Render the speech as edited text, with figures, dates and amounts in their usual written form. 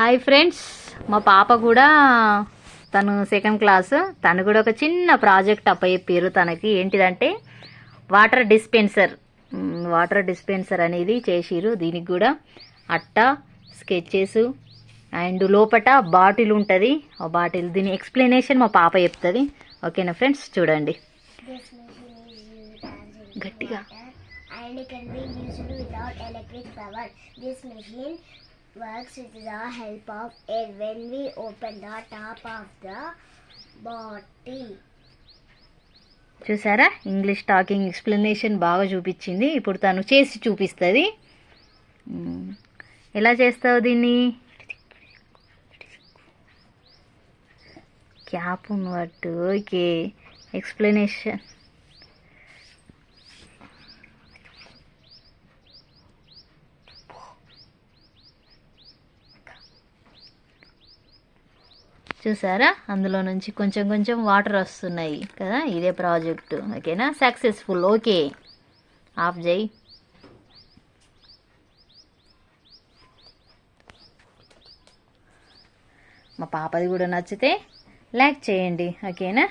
Hi friends, మా పాప కూడా తను సెకండ్ క్లాస్. తను కూడా ఒక చిన్న ప్రాజెక్ట్ అప్పచెప్పారు తనకి. ఏంటిదంటే వాటర్ డిస్పెన్సర్ అనేది చేసిరు. దీనికి కూడా అట్ట స్కెచెస్ అండ్ లోపట బాటిల్ ఉంటుంది. ఆ బాటిల్ దీని ఎక్స్ప్లెనేషన్ మా పాప చెప్తుంది. ఓకేనా ఫ్రెండ్స్, చూడండి గట్టిగా. And it can be used without electric power. This machine works with the help of air when we open the top of the bottle. చూసారా, ఇంగ్లీష్ టాకింగ్ ఎక్స్ప్లెనేషన్ బాగా చూపించింది. ఇప్పుడు తను చేసి చూపిస్తుంది. ఎలా చేస్తావు దీన్ని? క్యాప్ ఉన్నట్టు. Okay, explanation. చూసారా, అందులో నుంచి కొంచెం కొంచెం వాటర్ వస్తున్నాయి కదా. ఇదే ప్రాజెక్టు. ఓకేనా, సక్సెస్ఫుల్. ఓకే, ఆఫ్ చేయి. మా పాపది కూడా నచ్చితే లైక్ చేయండి. ఓకేనా.